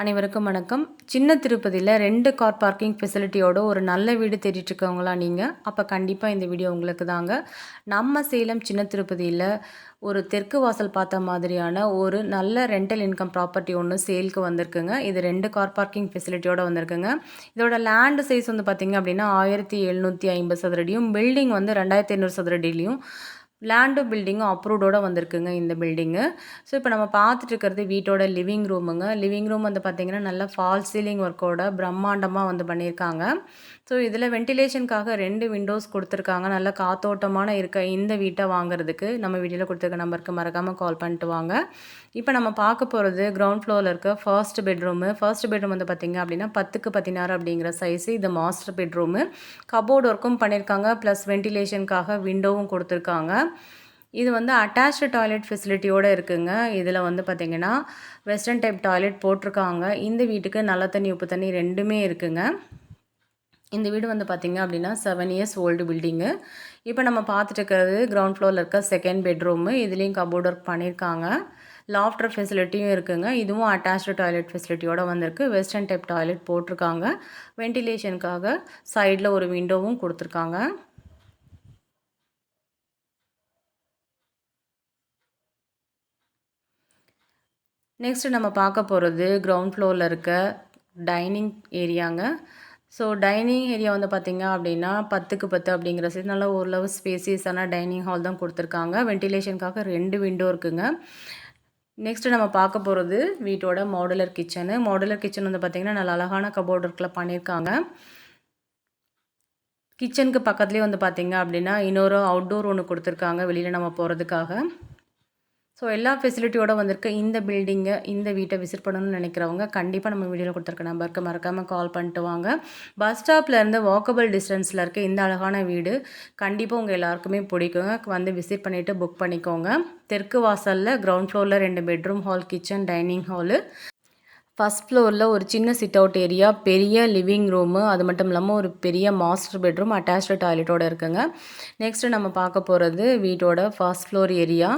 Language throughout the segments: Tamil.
அனைவருக்கும் வணக்கம். சின்ன திருப்பதியில் 2 கார் பார்க்கிங் ஃபெசிலிட்டியோட ஒரு நல்ல வீடு தேடிட்டுருக்கவங்களா நீங்கள்? அப்போ கண்டிப்பாக இந்த வீடியோ உங்களுக்கு தாங்க. நம்ம சேலம் சின்ன திருப்பதியில் ஒரு தெற்கு வாசல் பார்த்த மாதிரியான ஒரு நல்ல ரெண்டல் இன்கம் ப்ராப்பர்ட்டி ஒன்று சேலுக்கு வந்திருக்குங்க. இது 2 கார் பார்க்கிங் ஃபெசிலிட்டியோட வந்திருக்குங்க. இதோட லேண்ட் சைஸ் வந்து பார்த்திங்க அப்படின்னா 1750 சதுரடியும், பில்டிங் வந்து 2500 சதுரடியிலையும் லேண்டும் பில்டிங்கும் அப்ரூவ்டோட வந்திருக்குங்க இந்த பில்டிங்கு. ஸோ இப்போ நம்ம பார்த்துட்டு இருக்கிறது வீட்டோட லிவிங் ரூமுங்க. லிவிங் ரூம் வந்து பார்த்திங்கன்னா நல்லா ஃபால் சீலிங் ஒர்க்கோட பிரம்மாண்டமாக வந்து பண்ணியிருக்காங்க. ஸோ இதில் வென்டிலேஷனுக்காக 2 விண்டோஸ் கொடுத்துருக்காங்க. நல்லா காத்தோட்டமான இருக்க இந்த வீட்டை வாங்குறதுக்கு நம்ம வீடியோவில் கொடுத்துருக்க நம்பருக்கு மறக்காமல் கால் பண்ணிட்டு வாங்க. இப்போ நம்ம பார்க்க போகிறது கிரவுண்ட் ஃப்ளோரில் இருக்க ஃபர்ஸ்ட் பெட்ரூமு. ஃபர்ஸ்ட் பெட்ரூம் வந்து பார்த்திங்க அப்படின்னா 10x16 அப்படிங்கிற சைஸு. இது மாஸ்டர் பெட்ரூமு. கபோர்டு ஒர்க்கும் பண்ணியிருக்காங்க, ப்ளஸ் வென்டிலேஷனுக்காக விண்டோவும் கொடுத்துருக்காங்க. இது வந்து அட்டாச்டு டாய்லெட் ஃபெசிலிட்டியோடு இருக்குங்க. இதில் வந்து பார்த்திங்கன்னா வெஸ்டர்ன் டைப் டாய்லெட் போட்டிருக்காங்க. இந்த வீட்டுக்கு நல்ல தண்ணி உப்பு தண்ணி ரெண்டுமே இருக்குங்க. இந்த வீடு வந்து பார்த்திங்க அப்படின்னா 7 இயர்ஸ் ஓல்டு பில்டிங்கு. இப்போ நம்ம பார்த்துட்டு இருக்கிறது கிரவுண்ட் ஃப்ளோரில் இருக்க செகண்ட் பெட்ரூமு. இதுலேயும் கபோர்ட் ஒர்க் பண்ணியிருக்காங்க. லாஃப்டர் ஃபெசிலிட்டியும் இருக்குங்க. இதுவும் அட்டாச்டு டாய்லெட் ஃபெசிலிட்டியோடு வந்திருக்கு. வெஸ்டர்ன் டைப் டாய்லெட் போட்டிருக்காங்க. வென்டிலேஷனுக்காக சைடில் ஒரு விண்டோவும் கொடுத்துருக்காங்க. நெக்ஸ்ட்டு நம்ம பார்க்க போகிறது கிரவுண்ட் ஃப்ளோரில் இருக்க டைனிங் ஏரியாங்க. ஸோ டைனிங் ஏரியா வந்து பார்த்திங்க அப்படின்னா 10x10 அப்படிங்கிற சைஸ் நல்லா ஓரளவு ஸ்பேசியஸான டைனிங் ஹால் தான் கொடுத்துருக்காங்க. வென்டிலேஷனுக்காக 2 விண்டோ இருக்குங்க. நெக்ஸ்ட்டு நம்ம பார்க்க போகிறது வீட்டோட மாடுலர் கிச்சனு. மாடுலர் கிச்சன் வந்து பார்த்திங்கன்னா நல்ல அழகான கபோர்ட் ஒர்க்கில் பண்ணியிருக்காங்க. கிச்சனுக்கு பக்கத்துலேயே வந்து பார்த்திங்க அப்படின்னா இன்னொரு அவுட்டோர் ஒன்று கொடுத்துருக்காங்க வெளியில் நம்ம போகிறதுக்காக. ஸோ எல்லா ஃபெசிலிட்டியோடு வந்திருக்க இந்த பில்டிங்கை, இந்த வீட்டை விசிட் பண்ணணும்னு நினைக்கிறவங்க கண்டிப்பாக நம்ம வீடியோவில் கொடுத்துருக்க நம்பருக்கு மறக்காமல் கால் பண்ணிட்டு வாங்க. பஸ் ஸ்டாப்லேருந்து வாக்கபிள் டிஸ்டன்ஸில் இருக்க இந்த அழகான வீடு கண்டிப்பாக உங்கள் எல்லாருக்குமே பிடிக்குங்க. வந்து விசிட் பண்ணிவிட்டு புக் பண்ணிக்கோங்க. தெற்கு வாசலில் கிரவுண்ட் ஃப்ளோரில் 2 bedroom hall, kitchen, dining hall. First ஃப்ளோரில் ஒரு சின்ன சிட் அவுட் ஏரியா, பெரிய லிவிங் ரூமு, அது மட்டும் இல்லாமல் ஒரு பெரிய மாஸ்டர் பெட்ரூம் அட்டாச்டு டாய்லெட்டோடு இருக்குங்க. நெக்ஸ்ட்டு நம்ம பார்க்க போகிறது வீட்டோட ஃபர்ஸ்ட் ஃப்ளோர் ஏரியா.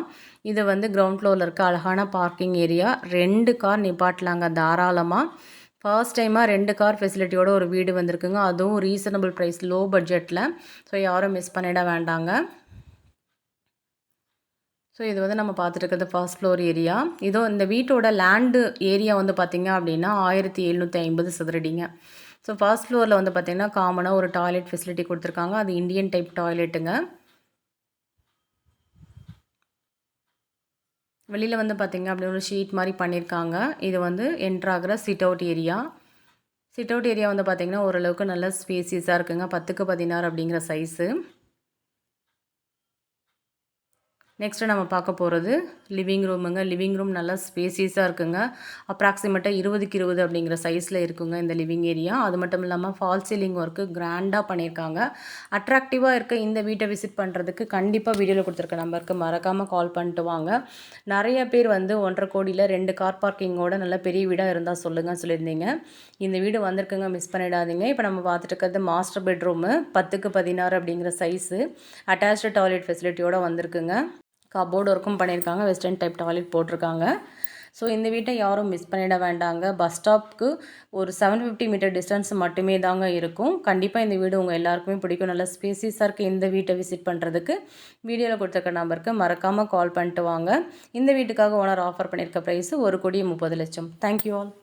இது வந்து கிரவுண்ட் ஃப்ளோரில் இருக்க அழகான பார்க்கிங் ஏரியா. 2 கார் நிப்பாட்டலாங்க தாராளமாக. ஃபர்ஸ்ட் டைமாக 2 கார் ஃபெசிலிட்டியோட ஒரு வீடு வந்திருக்குங்க. அதுவும் ரீசனபிள் ப்ரைஸ், லோ பட்ஜெட்டில். ஸோ யாரும் மிஸ் பண்ணிட வேண்டாங்க. ஸோ இது வந்து நம்ம பார்த்துட்டு இருக்கிறது ஃபர்ஸ்ட் ஃப்ளோர் ஏரியா. இதோ இந்த வீட்டோட லேண்டு ஏரியா வந்து பார்த்திங்க அப்படின்னா 1750 சதுரடிங்க. ஸோ ஃபர்ஸ்ட் ஃப்ளோரில் வந்து பார்த்திங்கன்னா காமனாக ஒரு டாய்லெட் ஃபெசிலிட்டி கொடுத்துருக்காங்க. அது இந்தியன் டைப் டாய்லெட்டுங்க. வெளியில் வந்து பார்த்திங்க அப்படின்னா ஒரு ஷீட் மாதிரி பண்ணியிருக்காங்க. இது வந்து என்ட்ராகிற sit out area. Sit out area வந்து பார்த்திங்கன்னா ஓரளவுக்கு நல்ல ஸ்பேசியஸாக இருக்குங்க. 10x16 அப்படிங்கிற சைஸு. நெக்ஸ்ட்டு நம்ம பார்க்க போகிறது லிவிங் ரூமுங்க. லிவிங் ரூம் நல்லா ஸ்பேசியஸாக இருக்குங்க. அப்ராக்சிமேட்டாக 20x20 அப்படிங்கிற சைஸில் இருக்குங்க இந்த லிவிங் ஏரியா. அது மட்டும் இல்லாமல் ஃபால் சீலிங் ஒர்க்கு கிராண்டாக பண்ணியிருக்காங்க. அட்ராக்டிவாக இருக்க இந்த வீட்டை விசிட் பண்ணுறதுக்கு கண்டிப்பாக வீடியோவில் கொடுத்துருக்க நம்பருக்கு மறக்காமல் கால் பண்ணிட்டு வாங்க. நிறைய பேர் வந்து 1.5 கோடியில் 2 கார் பார்க்கிங்கோட நல்ல பெரிய வீடாக இருந்தால் சொல்லுங்கள் சொல்லியிருந்தீங்க. இந்த வீடு வந்திருக்குங்க, மிஸ் பண்ணிடாதீங்க. இப்போ நம்ம பார்த்துட்டு இருக்கிறது மாஸ்டர் பெட்ரூமு. 10x16 அப்படிங்கிற சைஸு. அட்டாச்டு டாய்லெட் ஃபெசிலிட்டியோடு வந்திருக்குங்க. கபோர்டு ஒர்க்கும் பண்ணியிருக்காங்க. வெஸ்டர்ன் டைப் டாய்லெட் போட்டிருக்காங்க. ஸோ இந்த வீட்டை யாரும் மிஸ் பண்ணிட வேண்டாங்க. பஸ் ஸ்டாப்க்கு ஒரு 750 மீட்டர் டிஸ்டன்ஸ் மட்டுமே தாங்க இருக்கும். கண்டிப்பாக இந்த வீடு உங்கள் எல்லாருக்குமே பிடிக்கும். நல்லா ஸ்பேசியஸாக இருக்குது இந்த வீட்டை விசிட் பண்ணுறதுக்கு. வீடியோவில் கொடுத்துருக்க நம்பருக்கு மறக்காமல் கால் பண்ணிட்டு வாங்க. இந்த வீட்டுக்காக ஓனர் ஆஃபர் பண்ணியிருக்க ப்ரைஸு 1,30,00,000. Thank you all.